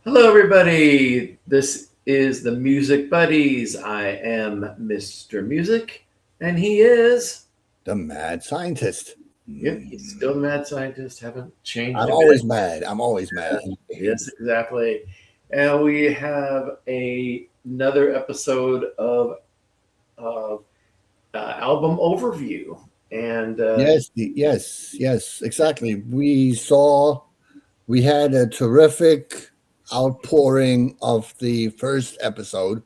Hello, everybody. This is the Music Buddies. I am Mr. Music, and he is. The mad scientist. Yep, he's still a mad scientist. Haven't changed I'm a bit. always mad. I'm always mad. Yes, exactly. And we have another episode of uh, album overview. And Yes, exactly. We had a terrific outpouring of the first episode,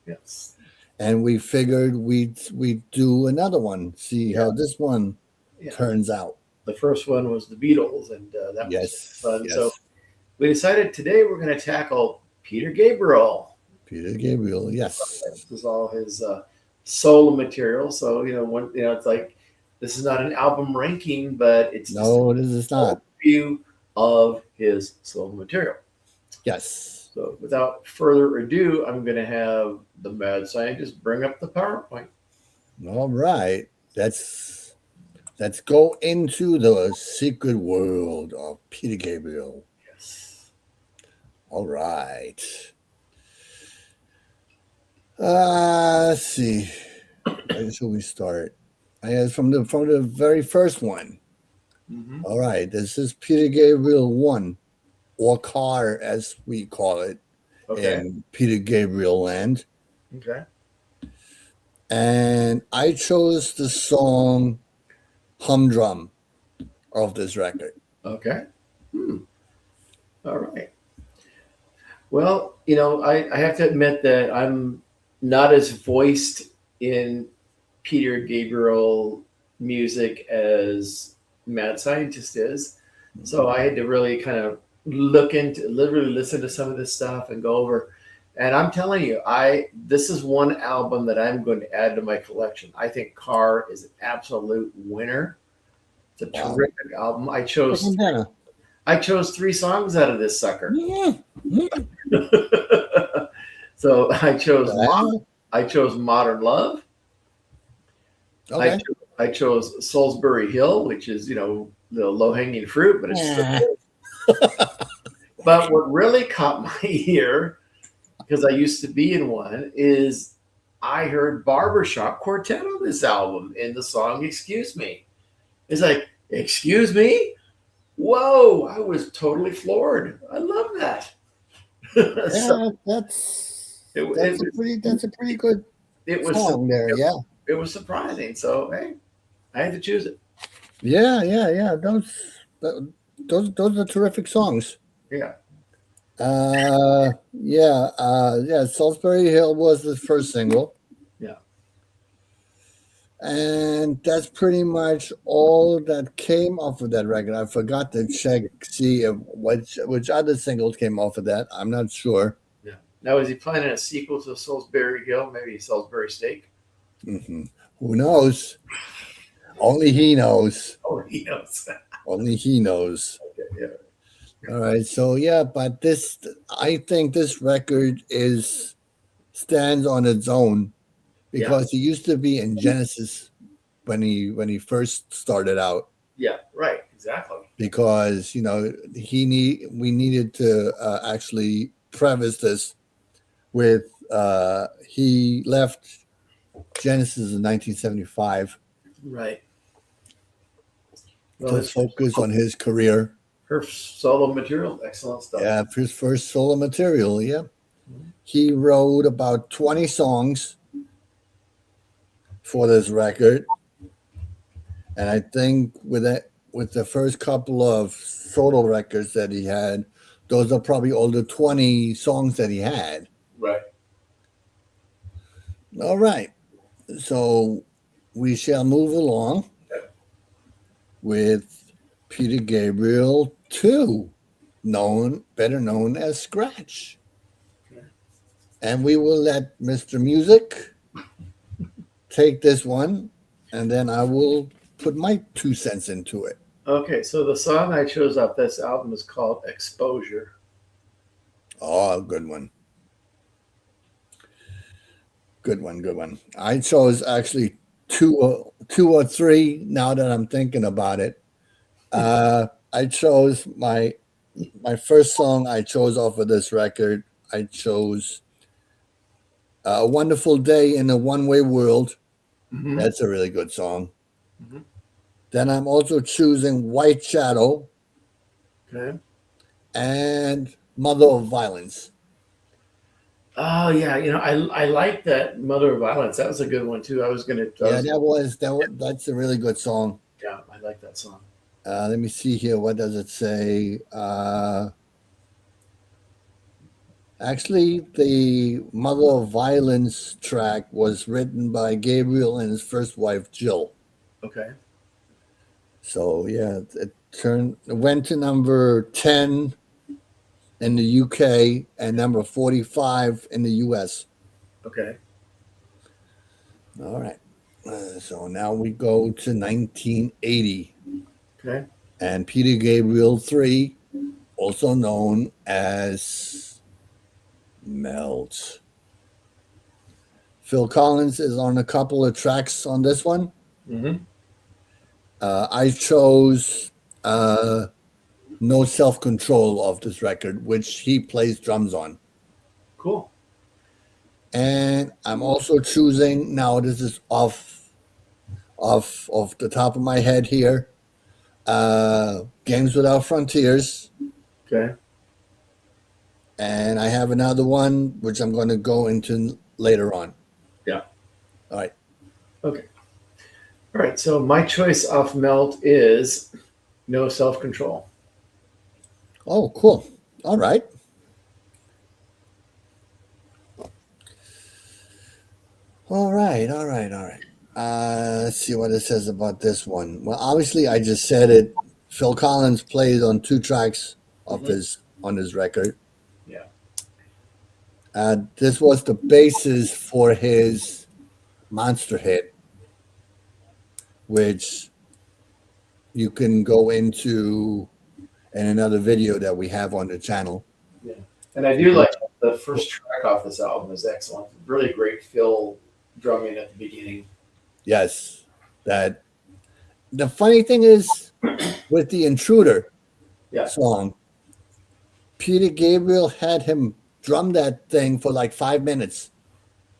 yes, and we figured we'd do another one, see yeah, how this one yeah. turns out. The first one was the Beatles, and that was Yes, fun. So yes. we decided today we're going to tackle Peter Gabriel. Peter Gabriel, yes. This is all his solo material. So it's like this is not an album ranking, but it's just No, this is an not. overview of his solo material. Yes. So without further ado, I'm going to have the mad scientist bring up the PowerPoint. All right. Let's go into the secret world of Peter Gabriel. Yes. All right. Let's see. Where should we start? I guess from the very first one. Mm-hmm. All right. This is Peter Gabriel 1, or Car as we call it Okay. in Peter Gabriel land. Okay. And I chose the song Humdrum of this record. Okay. All right. Well, I have to admit that I'm not as voiced in Peter Gabriel music as Mad Scientist is. So I had to really kind of literally listen to some of this stuff and go over. And I'm telling you, this is one album that I'm going to add to my collection. I think Car is an absolute winner. It's a Wow. terrific album. I chose three songs out of this sucker. Yeah. So I chose Wow. I chose Modern Love. Okay. I chose Salisbury Hill, which is the low hanging fruit, but it's so Yeah. good. But what really caught my ear, because I used to be in one, is I heard Barbershop Quartet on this album in the song "Excuse Me." It's like, "Excuse me." Whoa! I was totally floored. I love that. So Yeah, it, that's it, that's a pretty good it was song there. Yeah. it was surprising. So hey, I had to choose it. Yeah. Those are terrific songs. Yeah, Yeah. Salisbury Hill was the first single, yeah. and that's pretty much all that came off of that record. I forgot to see if which other singles came off of that. I'm not sure. Yeah. Now, is he planning a sequel to Salisbury Hill? Maybe Salisbury Steak? Hmm. Who knows? Only he knows. Oh, he knows. Only he knows. Okay, yeah. All right, so yeah, but I think this record stands on its own Yeah. because he used to be in Genesis when he first started out. Yeah. Right. Exactly. Because we needed to actually preface this with he left Genesis in 1975 Right. Well, to focus on his career. her solo material, excellent stuff. Yeah, his first solo material. Yeah. Mhm. He wrote about 20 songs for this record, and I think with the first couple of solo records that he had, those are probably all the 20 songs that he had. Right. All right, so we shall move along with Peter Gabriel 2, better known as Scratch. Okay. And we will let Mr. Music take this one, and then I will put my 2 cents into it. Okay. So the song I chose off this album is called "Exposure." Oh, good one. Good one. I chose actually two or three now that I'm thinking about it. I chose my my first song I chose off of this record, I chose A Wonderful Day in a One-Way World. Mhm. That's a really good song. Mhm. Then I'm also choosing White Shadow Okay. and Mother of Violence. Oh yeah, I like that Mother of Violence. That was a good one too. Yeah, that's a really good song. Yeah, I like that song. Let me see here. What does it say? Actually, the Mother of Violence track was written by Gabriel and his first wife, Jill. Okay. So yeah, it went to number 10 in the UK and number 45 in the US. Okay. All right. So now we go to 1980 Okay. and Peter Gabriel 3, also known as Melt. Phil Collins is on a couple of tracks on this one. Mm-hmm. I chose No Self Control of this record, which he plays drums on. Cool. And I'm also choosing, now this is off the top of my head here, Games Without Frontiers. Okay. And I have another one which I'm going to go into later on. Yeah. All right. Okay. All right. So my choice off Melt is No Self Control. Oh, cool. All right. All right. Let's see what it says about this one. Well, obviously, I just said it. Phil Collins played on 2 tracks of on his record. Yeah. This was the basis for his monster hit, which you can go into in another video that we have on the channel. Yeah. And I do like the first track off this album is excellent. Really great fill drumming at the beginning. Yes, that. The funny thing is, with the Intruder Yeah. song, Peter Gabriel had him drum that thing for like 5 minutes.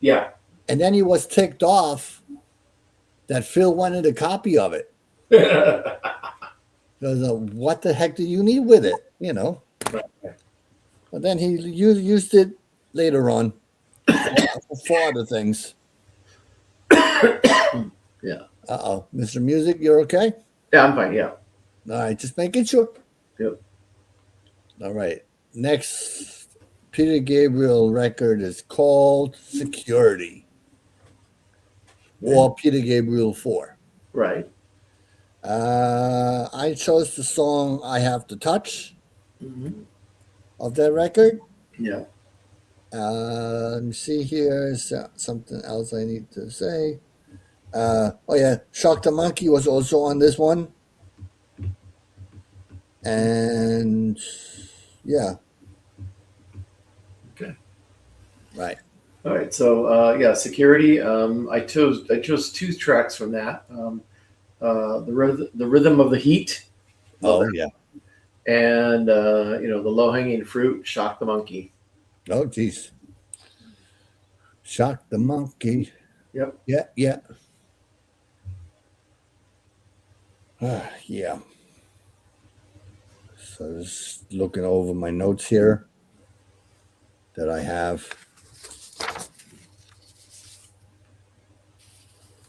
Yeah. And then he was ticked off that Phil wanted a copy of it. Because what the heck do you need with it? You know. But then he used it later on for other things. Yeah. Uh-oh. Mr. Music, you're okay? Yeah, I'm fine. Yeah. All right, just making sure. Yep. All right. Next Peter Gabriel record is called Security. Or Peter Gabriel 4. Right. I chose the song I Have to Touch Mm-hmm. of that record. Yeah. Let me see here. Something else I need to say. Oh yeah, Shock the Monkey was also on this one. And yeah. Okay. Right. All right. So yeah, Security. I chose 2 tracks from that. The Rhythm of the Heat. Oh yeah. And the Low Hanging Fruit, Shock the Monkey. Oh geez. Shock the Monkey. Yep. Yeah. Yeah. So just looking over my notes here that I have.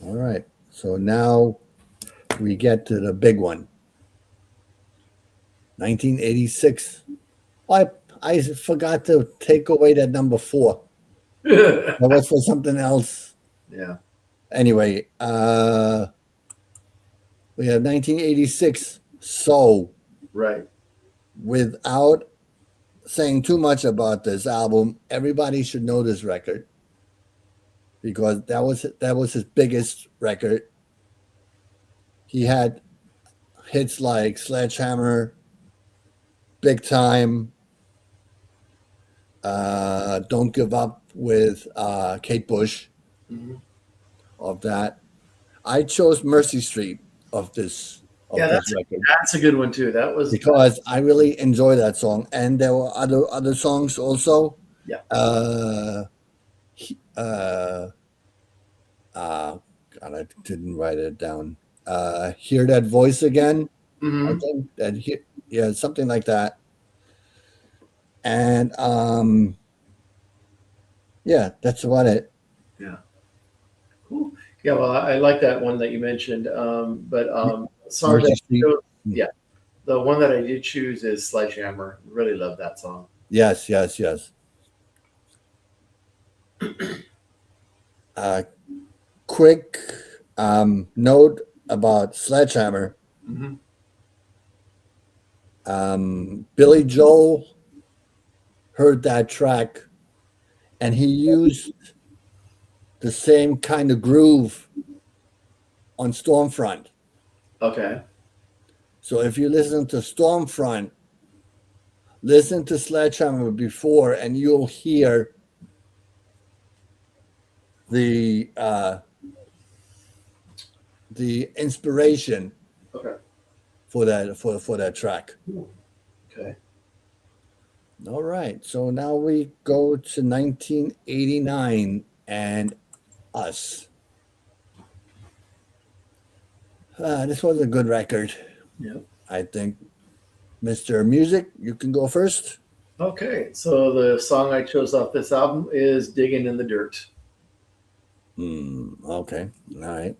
All right. So now we get to the big one. 1986. I forgot to take away that number 4. That was for something else. Yeah. Anyway, we have 1986. So, right. Without saying too much about this album, everybody should know this record because that was his biggest record. He had hits like Sledgehammer, Big Time, Don't Give Up with Kate Bush. Mm-hmm. Of that. I chose Mercy Street of this of Yeah, this record that's a good one too. That was because I really enjoy that song, and there were other songs also. yeah. He- uh, God, I didn't write it down. Hear that voice again. I Hmm. think that yeah, something like that. And yeah, that's about it. Yeah. Cool. Yeah, well, I like that one that you mentioned. But song that Mercy Street. yeah, the one that I did choose is Sledgehammer. Really love that song. Yes, yes, yes. Uh, quick note about Sledgehammer. Hmm. Billy Joel heard that track and he used the same kind of groove on Stormfront. Okay. So if you listen to Stormfront, listen to Sledgehammer before, and you'll hear the uh, the inspiration Okay. for that track. Okay. All right, so now we go to 1989 and Us. This was a good record, Yeah. I think. Mr. Music, you can go first. Okay. So the song I chose off this album is "Digging in the Dirt." Okay, all right.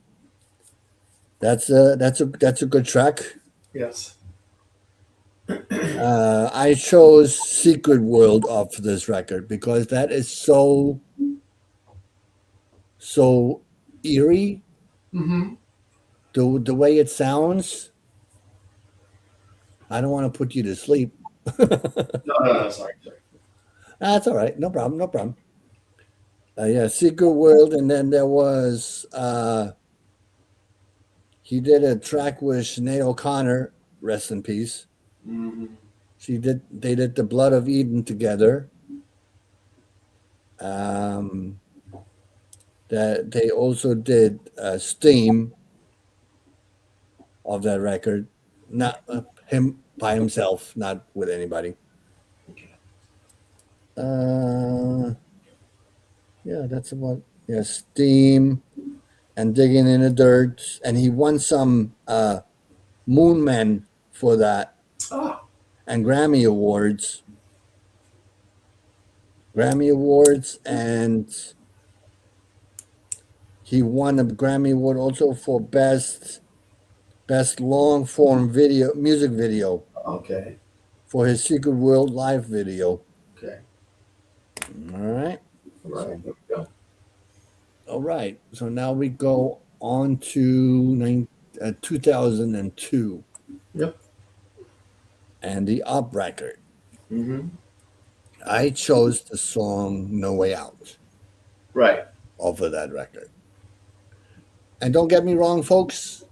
That's a good track. Yes. I chose Secret World off this record because that is so eerie. Hmm. The way it sounds. I don't want to put you to sleep. No, no, no, sorry. Sorry. That's all right. No problem. No problem. Yeah, Secret World, and then there was he did a track with Sinead O'Connor, rest in peace. Hmm. They did the Blood of Eden together. Um, that they also did Steam of that record, not him by himself, not with anybody. Okay. Uh, yeah, that's about yeah. Steam and Digging in the Dirt, and he won some Moon Men for that Ah. and Grammy Awards, and he won a Grammy Award also for best long form music video Okay. for his Secret World live video. Okay. All right. All right. So There we go. all right. So now we go on to 2002 Yep. and the Up record. Hmm. I chose the song No Way Out Right. off of that record. And don't get me wrong, folks,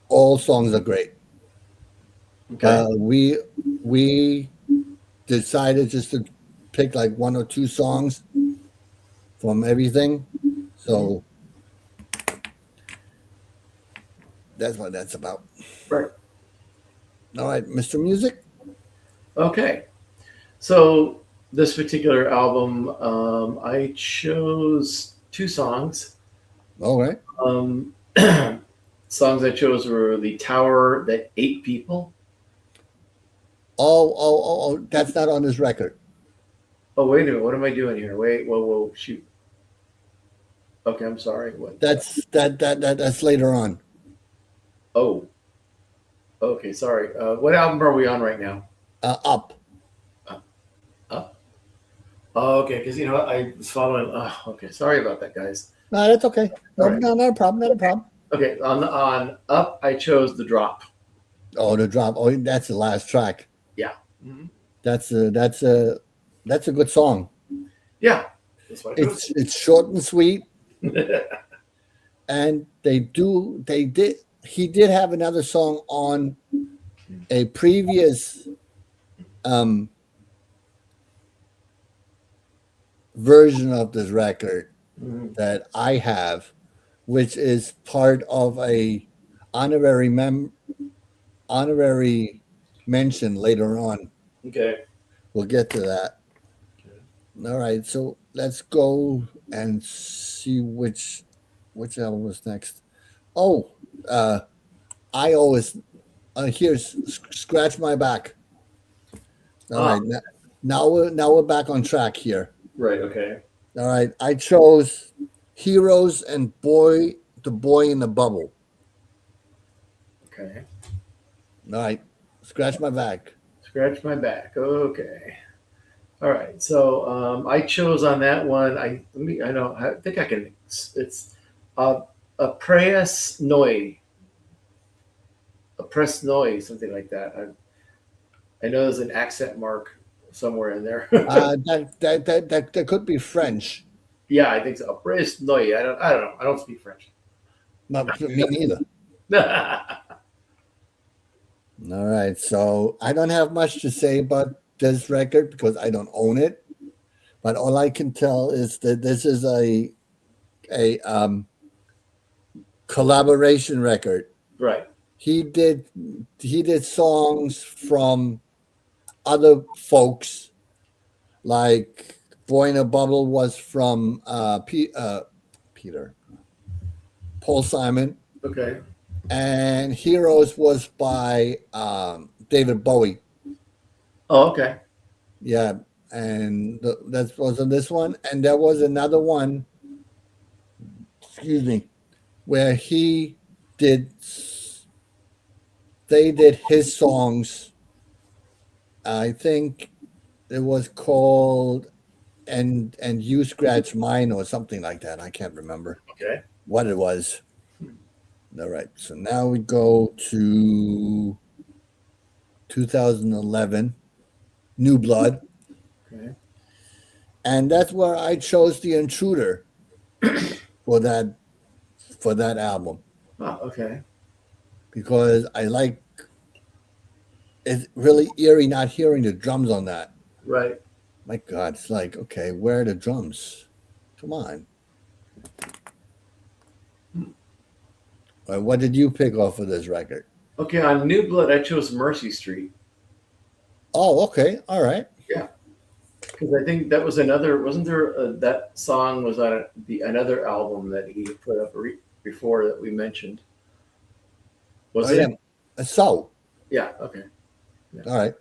all songs are great. Okay. We decided just to pick like one or two songs from everything. So that's what that's about. Right. All right, Mr. Music. Okay. So this particular album, I chose two songs. All right. Um, songs I chose were "The Tower That Ate People." Oh, that's not on this record. Oh, wait a minute. What am I doing here? Wait. Whoa. Whoa. Shoot. Okay. I'm sorry. What? That's later on. Oh. Okay. Sorry. What album are we on right now? Up. Up. Oh, okay. Because you know what? I was following. Oh, okay. Sorry about that, guys. No, that's okay. No, All right. no, not a problem. Not a problem. Okay. On Up, I chose "The Drop." Oh, the drop. Oh, that's the last track. Yeah. Hmm. That's a good song. Yeah. That's what I chose. It's short and sweet, and he did have another song on a previous um, version of this record Mhm. that I have, which is part of honorary honorary mention later on. Okay. We'll get to that. All right, so let's go and see which album was next. Oh, I always here's Scratch My Back. All Ah, right, now we're back on track here. right. Okay. All right, I chose Heroes and the Boy in the Bubble. Okay. All right, Scratch My Back. Scratch my back. Okay. All right. So I chose on that one. I know. I think I can. It's uh, a press noi, a press noi, something like that. I know there's an accent mark somewhere in there. That could be French. Yeah, I think so. A press noi. I don't know. I don't speak French. Not me neither. All right, so I don't have much to say about this record because I don't own it. But all I can tell is that this is a collaboration record. Right. He did songs from other folks, like Boy in a Bubble was from Peter Paul Simon, Okay. and Heroes was by David Bowie. Oh, okay. Yeah, and that was on this one, and there was another one. Excuse me, where they did his songs. I think it was called and You Scratch Mine or something like that. I can't remember Okay. what it was. All right, so now we go to 2011, New Blood, Okay. and that's where I chose The Intruder for that album Oh, okay. because I like it's really eerie not hearing the drums on that. Right. My God, it's like, okay, where are the drums? Come on. What did you pick off of this record? Okay. On New Blood, I chose Mercy Street. Oh, okay, all right. Yeah. Because I think that was another. Wasn't there that song was on another album that he put up before that we mentioned? Was Oh it? yeah, so Yeah. Okay. all right.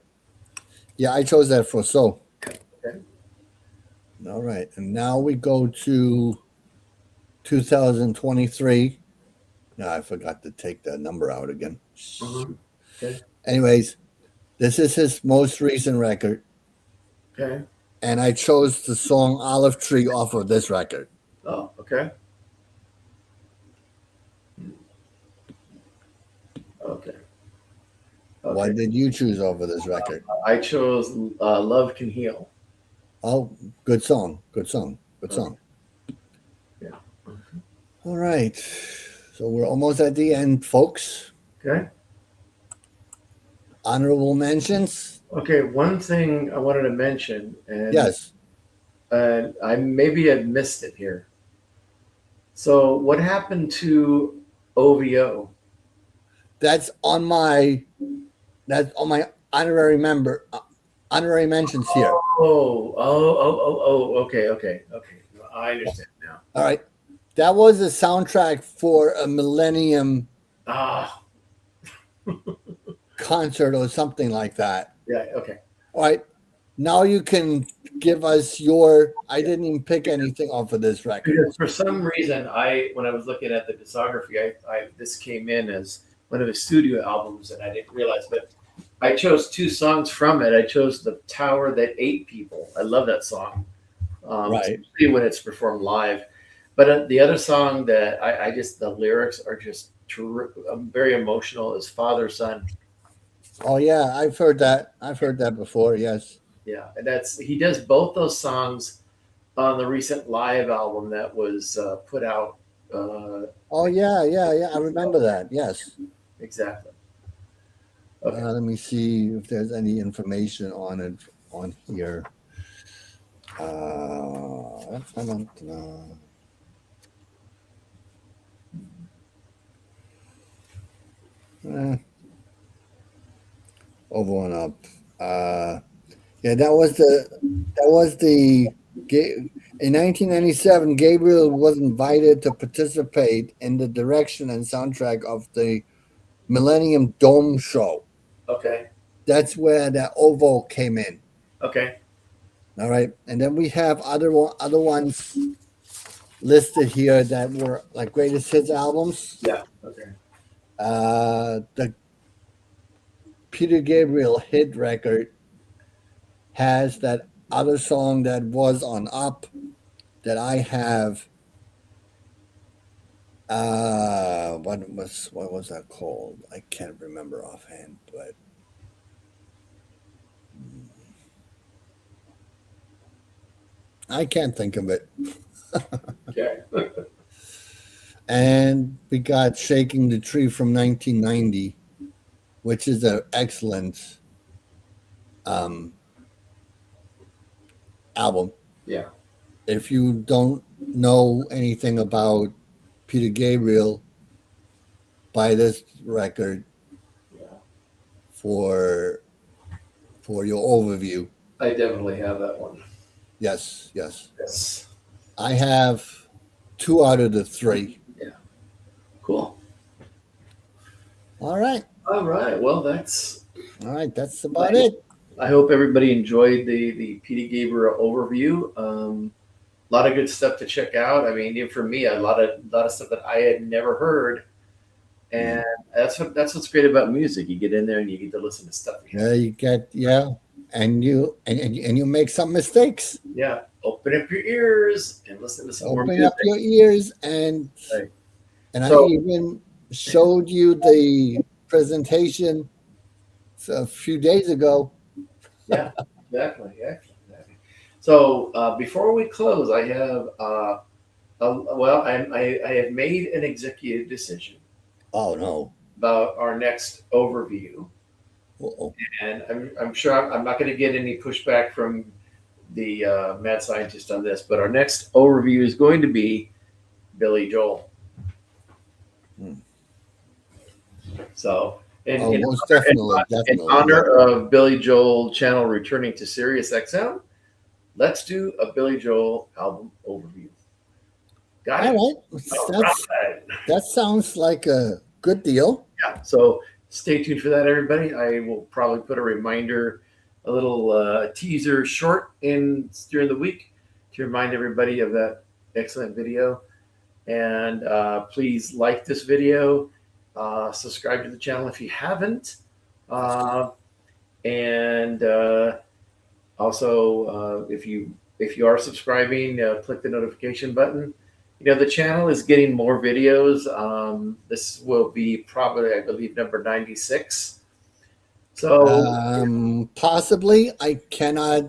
Yeah, I chose that for so. Okay. All right, and now we go to 2023. No, I forgot to take the number out again. Okay. Anyways, this is his most recent record, Okay. and I chose the song Olive Tree off of this record. Oh. Okay. Okay. What Okay. did you choose over this record? I chose "Love Can Heal." Oh, good song. Good song. Good song. Yeah. All right. So we're almost at the end, folks. Okay. Honorable mentions? Okay. One thing I wanted to mention, and Yes. I maybe had missed it here. So, what happened to OVO? That's on my honorary mentions here. Okay, okay, okay. I understand now. All right. That was a soundtrack for a Millennium Ah, concert or something like that. yeah, okay. All right. Now you can give us your. I didn't even pick anything off of this record. Because for some reason, when I was looking at the discography, this came in as one of his studio albums, and I didn't realize. But I chose two songs from it. I chose "The Tower That Ate People." I love that song, Right. especially when it's performed live. But the other song that I just the lyrics are just very emotional is "Father Son." Oh yeah, I've heard that. I've heard that before. Yes. Yeah, and he does both those songs on the recent live album that was put out. Oh yeah. I remember that. Yes. Exactly. Okay. Let me see if there's any information on it on here. Eh, over and up. Yeah, that was the in 1997. Gabriel was invited to participate in the direction and soundtrack of the Millennium Dome show. Okay. That's where that oval came in. Okay. All right, and then we have other ones listed here that were like greatest hits albums. Yeah. Okay. The Peter Gabriel hit record has that other song that was on Up that I have. What was that called? I can't remember offhand, but I can't think of it. Okay. And we got Shaking the Tree from 1990, which is an excellent album. Yeah. If you don't know anything about Peter Gabriel, buy this record Yeah. for your overview. I definitely have that one. Yes, yes. Yes. I have 2 out of the 3. Cool. All right. All right. Well, that's. That's about it. I hope everybody enjoyed the Peter Gabriel overview. A lot of good stuff to check out. I mean, even for me, a lot of stuff that I had never heard, and that's what's great about music. You get in there and you get to listen to stuff. Yeah, you get and you make some mistakes. Yeah. Open up your ears and listen to some more Open music. up your ears Right. and So- I even showed you the presentation a few days ago. Yeah, exactly. So before we close, I have I have made an executive decision Oh no. about our next overview, Uh-oh. and I'm sure I'm not going to get any pushback from the mad scientist on this, but our next overview is going to be Billy Joel. So. Most definitely. In honor of Billy Joel channel returning to Sirius XM, let's do a Billy Joel album overview. Got it? All right. That sounds like a good deal. Yeah. So stay tuned for that, everybody. I will probably put a reminder, a little teaser short in during the week to remind everybody of that excellent video. And please like this video. Subscribe to the channel if you haven't, and also if you are subscribing, click the notification button. You know, the channel is getting more videos. This will be probably, I believe, number 96. So possibly, I cannot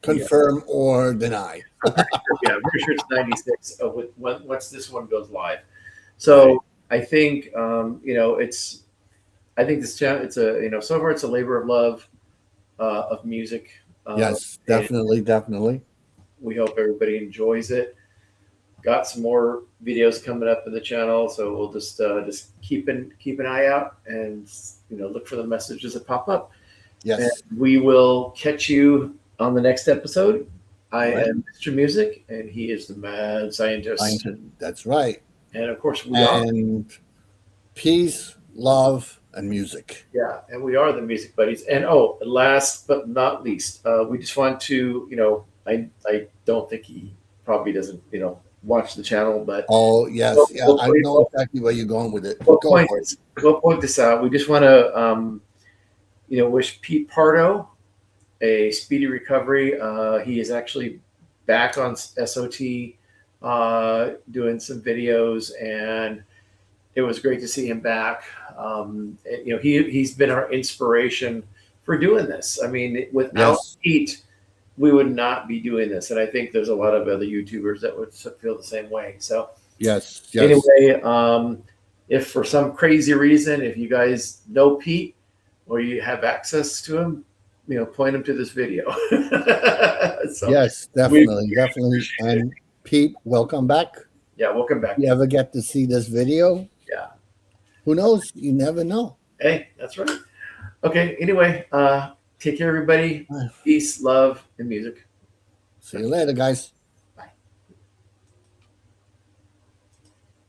confirm or deny. Yeah, I'm pretty sure it's 96 once this one goes live. So I think I think this channel, it's a so far it's a labor of love of music. Yes, definitely. We hope everybody enjoys it. Got some more videos coming up in the channel, so we'll just keep an eye out and look for the messages that pop up. Yes, and we will catch you on the next episode. I am Mr. Music, and he is the mad scientist. That's right. And of course, we are. Peace, love, and music. Yeah, and we are the music buddies. And last but not least, we just want to, I don't think he probably doesn't, watch the channel, but yes, I know exactly where you're going with it. We'll point this out. We just want to, wish Pete Pardo a speedy recovery. He is actually back on SOT. Doing some videos, and it was great to see him back. He's been our inspiration for doing this. I mean, without Pete, we would not be doing this, and I think there's a lot of other YouTubers that would feel the same way. So yes. Anyway, if for some crazy reason, if you guys know Pete or you have access to him, point him to this video. So yes, definitely. And Pete, welcome back. Yeah, welcome back. You ever get to see this video? Yeah. Who knows? You never know. Hey, that's right. Okay. Anyway, take care, everybody. Bye. Peace, love, and music. See you later, guys.